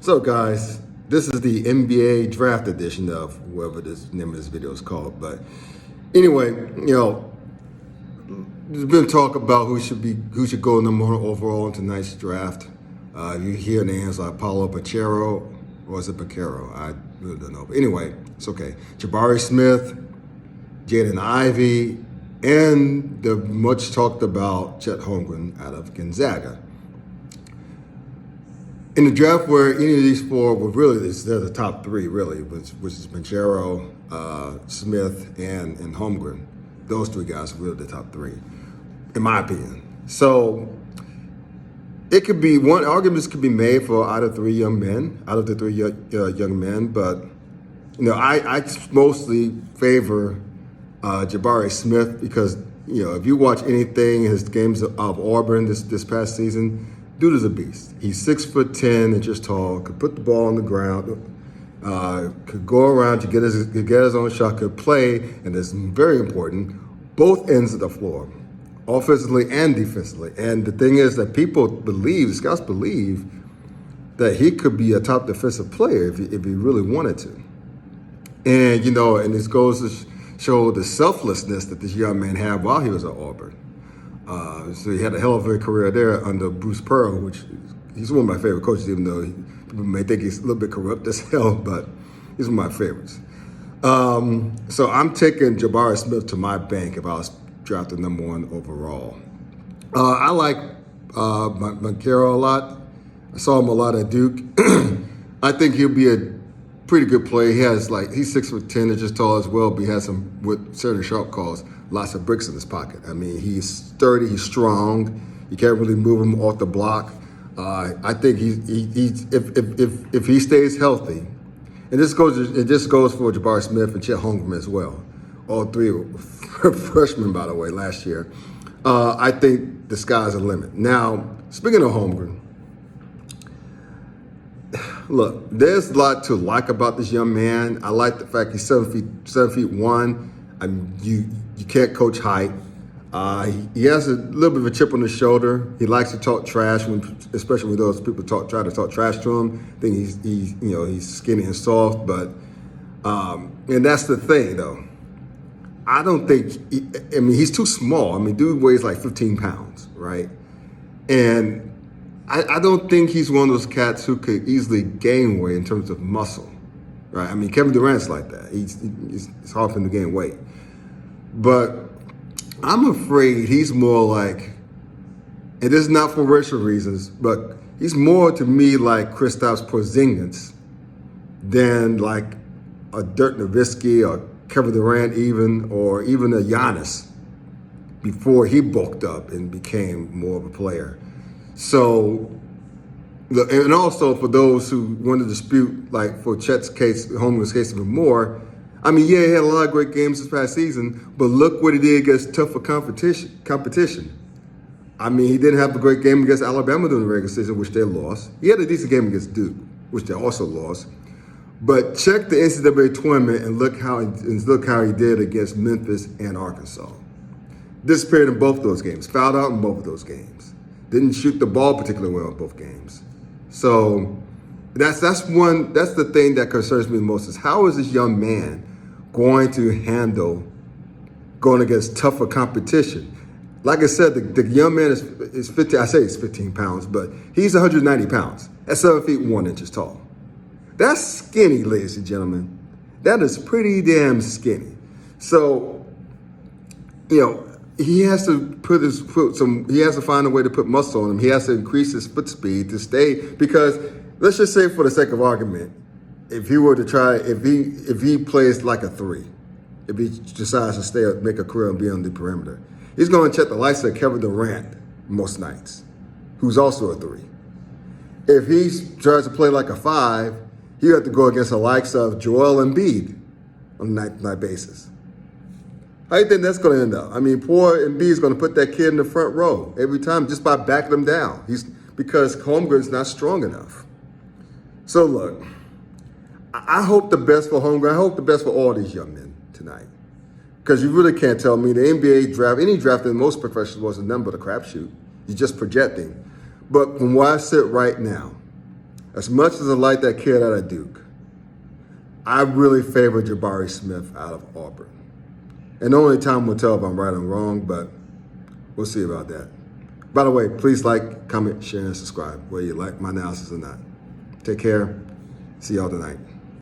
So guys, this is the NBA draft edition of whatever this name of this video is called. But anyway, there's been talk about who should go number one overall in tonight's draft. You hear names like Paolo Banchero, or is it Banchero? I really don't know. But anyway, it's okay. Jabari Smith, Jaden Ivey, and the much talked about Chet Holmgren out of Gonzaga. In the draft where any of these four were really, they're the top three really, which is Banchero, Smith, and Holmgren. Those three guys are really the top three, in my opinion. So it could be, one arguments could be made for out of the three young men, but I mostly favor Jabari Smith because if you watch anything, his games of Auburn this past season, dude is a beast. He's 6'10" inches tall, could put the ball on the ground, could go around to get his own shot, could play, and it's very important, both ends of the floor, offensively and defensively. And the thing is that scouts believe that he could be a top defensive player if he really wanted to. And, and this goes to show the selflessness that this young man had while he was at Auburn. So he had a hell of a career there under Bruce Pearl, which he's one of my favorite coaches, even though people may think he's a little bit corrupt as hell, but he's one of my favorites. So I'm taking Jabari Smith to my bank if I was drafted number one overall. I like Banchero a lot. I saw him a lot at Duke. I think he'll be a pretty good player. He's 6'10", inches tall as well, but he has some, what Sarah Sharp calls, lots of bricks in his pocket. I mean, he's sturdy, he's strong. You can't really move him off the block. I think if he stays healthy, and this goes for Jabari Smith and Chet Holmgren as well. All three were freshmen, by the way, last year. I think the sky's the limit. Now, speaking of Holmgren, look, there's a lot to like about this young man. I like the fact he's 7 feet 1. I mean, you can't coach height. He has a little bit of a chip on his shoulder. He likes to talk trash, especially when those people try to talk trash to him. I think he's skinny and soft, but and that's the thing though. I don't think he's too small. I mean, dude weighs like 15 pounds, right? And I don't think he's one of those cats who could easily gain weight in terms of muscle, right? I mean, Kevin Durant's like that. It's hard for him to gain weight. But I'm afraid he's more like, and this is not for racial reasons, but he's more to me like Kristaps Porzingis than like a Dirk Nowitzki or Kevin Durant or even a Giannis before he bulked up and became more of a player. So, and also for those who want to dispute, like for Chet's case, Holmgren's case even more, I mean, yeah, he had a lot of great games this past season, but look what he did against tougher competition. I mean, he didn't have a great game against Alabama during the regular season, which they lost. He had a decent game against Duke, which they also lost. But check the NCAA tournament and look how he did against Memphis and Arkansas. Disappeared in both those games, fouled out in both of those games. Didn't shoot the ball particularly well in both games. So that's the thing that concerns me the most is how is this young man going to handle going against tougher competition? Like I said, the young man is 15. I say he's 15 pounds, but he's 190 pounds. That's 7 feet 1 inches tall. That's skinny, ladies and gentlemen. That is pretty damn skinny. So, he has to he has to find a way to put muscle on him. He has to increase his foot speed to stay, because let's just say for the sake of argument, if he plays like a 3, if he decides to make a career and be on the perimeter, he's going to check the likes of Kevin Durant most nights, who's also a 3. If he tries to play like a 5, he'll have to go against the likes of Joel Embiid on a night-to-night basis. How do you think that's going to end up? I mean, poor Embiid is going to put that kid in the front row every time just by backing him down. Because Holmgren's not strong enough. So look, I hope the best for Holmgren. I hope the best for all these young men tonight. Because you really can't tell me the NBA draft, any draft in most professional was a number of crapshoot. You're just projecting. But from where I sit right now, As much as I like that kid out of Duke, I really favor Jabari Smith out of Auburn. And only time will tell if I'm right or wrong, but we'll see about that. By the way, please like, comment, share, and subscribe, whether you like my analysis or not. Take care. See y'all tonight.